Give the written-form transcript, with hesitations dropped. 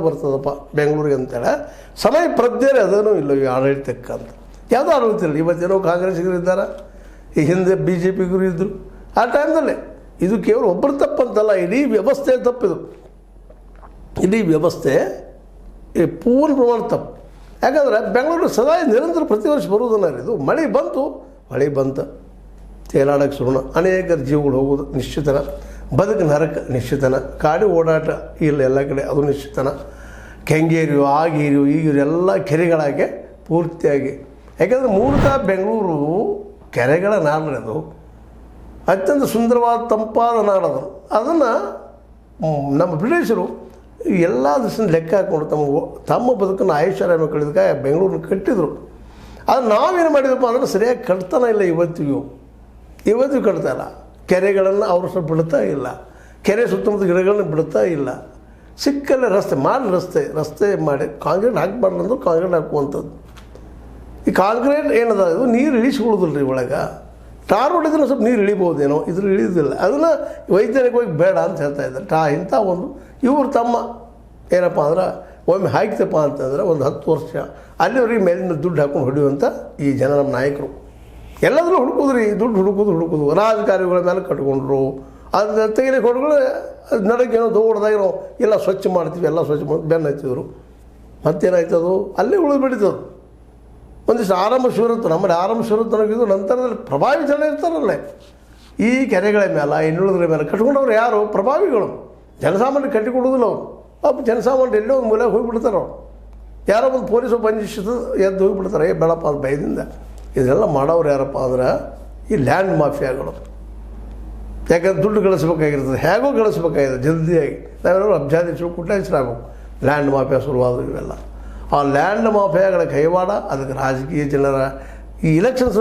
ಬರ್ತದಪ್ಪ ಬೆಂಗಳೂರಿಗೆ ಅಂತೇಳಿ ಸಮಯ ಪ್ರಜ್ಞೆ ಅದೇನೂ ಇಲ್ಲ ಈ ಆಡಳಿತಕ್ಕೆ ಅಂತ. ಯಾವುದೋ ಆಡಳಿತ ಇಲ್ಲ. ಇವತ್ತೇನೋ ಕಾಂಗ್ರೆಸ್ಸಿಗರು ಇದ್ದಾರೆ, ಈ ಹಿಂದೆ BJPಗರು ಇದ್ದರು. ಆ ಟೈಮ್ದಲ್ಲೇ ಇದು ಕೇವಲ ಒಬ್ಬರು ತಪ್ಪಂತಲ್ಲ, ಇಡೀ ವ್ಯವಸ್ಥೆ ತಪ್ಪಿದು. ಇಡೀ ವ್ಯವಸ್ಥೆ ಪೂರ್ಣ ಪ್ರಮಾಣ ತಪ್ಪು. ಯಾಕಂದರೆ ಬೆಂಗಳೂರು ಸದಾ ನಿರಂತರ ಪ್ರತಿ ವರ್ಷ ಬರುವುದನ್ನ ಇದು ಮಳೆ ಬಂತು ತೇಲಾಡಕ್ಕೆ ಶುರುಣ, ಅನೇಕ ಜೀವಗಳು ಹೋಗೋದು ನಿಶ್ಚಿತನ, ಬದುಕು ನರಕ ನಿಶ್ಚಿತನ, ಕಾಡು ಓಡಾಟ ಇಲ್ಲ ಎಲ್ಲ ಕಡೆ ಅದು ನಿಶ್ಚಿತನ. ಕೆಂಗೇರಿಯು ಆಗೀರಿಯು ಈಗಿರು ಎಲ್ಲ ಕೆರೆಗಳಾಗೆ ಪೂರ್ತಿಯಾಗಿ. ಯಾಕಂದರೆ ಮೂಲತಃ ಬೆಂಗಳೂರು ಕೆರೆಗಳ ನಾಡದು, ಅತ್ಯಂತ ಸುಂದರವಾದ ತಂಪಾದ ನಾಡದು. ಅದನ್ನು ನಮ್ಮ ಬ್ರಿಟಿಷರು ಎಲ್ಲ ದಿವಸ ಲೆಕ್ಕ ಹಾಕ್ಕೊಂಡು ತಮ್ಮ ಬದುಕನ್ನು ಐಶ್ವರ್ಯ ಕಳೆದಕ್ಕೆ ಬೆಂಗಳೂರನ್ನ ಕಟ್ಟಿದರು. ಅದು ನಾವೇನು ಮಾಡಿದಪ್ಪ ಅಂದರೆ ಸರಿಯಾಗಿ ಕಟ್ತಾನೆ ಇಲ್ಲ. ಇವತ್ತಿಗೂ ಕಟ್ತಾ ಇಲ್ಲ. ಕೆರೆಗಳನ್ನು ಅವರು ಸ್ವಲ್ಪ ಬಿಡ್ತಾ ಇಲ್ಲ, ಕೆರೆ ಸುತ್ತಮುತ್ತ ಗಿಡಗಳನ್ನ ಬಿಡ್ತಾ ಇಲ್ಲ. ಸಿಕ್ಕಲ್ಲೇ ರಸ್ತೆ ಮಾಡಿ ಕಾಂಕ್ರೀಟ್ ಹಾಕಬಾರ್ದು ಅಂದ್ರೆ ಕಾಂಕ್ರೀಟ್ ಹಾಕುವಂಥದ್ದು. ಈ ಕಾಂಕ್ರೀಟ್ ಏನದ ಇದು ನೀರು ಇಳಿಸ್ಕೊಳ್ಳೋದಿಲ್ಲ ರೀ ಒಳಗೆ. ಟಾರ್ ಹೊಡಿದ್ರೆ ಸ್ವಲ್ಪ ನೀರು ಇಳಿಬೋದೇನೋ, ಇದ್ರ ಇಳಿಯೋದಿಲ್ಲ. ಅದನ್ನು ವೈಜ್ಞಾನಿಕವಾಗಿ ಬೇಡ ಅಂತ ಹೇಳ್ತಾ ಇದ್ದಾರೆ. ಇಂಥ ಒಂದು ಇವರು ತಮ್ಮ ಏನಪ್ಪ ಅಂದ್ರೆ ಒಮ್ಮೆ ಹಾಕ್ತಪ್ಪ ಅಂತಂದ್ರೆ ಒಂದು 10 ವರ್ಷ ಅಲ್ಲಿವರೆಗೆ ಮೇಲಿನ ದುಡ್ಡು ಹಾಕೊಂಡು ಹೊಡೆಯುವಂಥ ಈ ಜನ ನಮ್ಮ ನಾಯಕರು ಎಲ್ಲಾದರೂ ಹುಡುಕೋದ್ರಿ, ದುಡ್ಡು ಹುಡುಕೋದು ರಾಜಕಾರಣಿಗಳ ಮೇಲೆ ಕಟ್ಕೊಂಡ್ರು. ಅದನ್ನ ತೆಗಿಲಿಕ್ಕೆ ಹೊಡ್ಗಳು ನಡಗೇನೋ ದೊಡ್ಡದಾಗಿರೋ ಎಲ್ಲ ಸ್ವಚ್ಛ ಮಾಡ್ತೀವಿ, ಎಲ್ಲ ಸ್ವಚ್ಛ ಮಾಡಿ ಬೆನ್ನು ಹಚ್ಚಿದ್ರು. ಮತ್ತೇನಾಯ್ತದು ಅಲ್ಲೇ ಉಳಿದು ಬಿಡ್ತದೆ. ಒಂದಿಷ್ಟು ಆರಂಭ ಶುರುತ್ತು, ನಮ್ಮಲ್ಲಿ ಆರಂಭ ಶುರುತ್ತು ಅನ್ನೋದು ನಂತರದಲ್ಲಿ ಪ್ರಭಾವಿ ಜನ ಇರ್ತಾರಲ್ಲೇ ಈ ಕೆರೆಗಳ ಮೇಲೆ ಇನ್ನುಳಿದ್ರ ಮೇಲೆ ಕಟ್ಕೊಂಡವ್ರು ಯಾರು? ಪ್ರಭಾವಿಗಳು. ಜನಸಾಮಾನ್ಯ ಕಟ್ಟಿಕೊಡೋದಿಲ್ಲ ಅವರು. ಜನಸಾಮಾನ್ಯ ಎಲ್ಲೋ ಒಂದು ಮೂಲೆ ಹೋಗಿಬಿಡ್ತಾರೆ ಅವ್ರು. ಯಾರೋ ಒಂದು ಪೊಲೀಸು ಬಂಧಿಸಿದ್ದು ಎದ್ದು ಹೋಗಿಬಿಡ್ತಾರೆ. ಬೇಡಪ್ಪ ಅದು ಭಯದಿಂದ. ಇದೆಲ್ಲ ಮಾಡೋರು ಯಾರಪ್ಪ ಅಂದ್ರೆ ಈ ಲ್ಯಾಂಡ್ ಮಾಫಿಯಾಗಳು. ಯಾಕಂದ್ರೆ ದುಡ್ಡು ಗಳಿಸ್ಬೇಕಾಗಿರ್ತದೆ, ಹೇಗೋ ಗಳಿಸ್ಬೇಕಾಗಿದೆ ಜಲ್ದಿಯಾಗಿ. ನಾವೆಲ್ಲರೂ ಅಬ್ಜಾಧೀಶರು ಕುಟ್ಟಾಯಿಸ್ರಾಗಬೇಕು. ಲ್ಯಾಂಡ್ ಮಾಫಿಯಾ ಶುರುವಾದವು ಇವೆಲ್ಲ. ಆ ಲ್ಯಾಂಡ್ ಮಾಫಿಯಾಗಳ ಕೈವಾಡ, ಅದಕ್ಕೆ ರಾಜಕೀಯ ಜನರ ಈ ಇಲೆಕ್ಷನ್ಸ್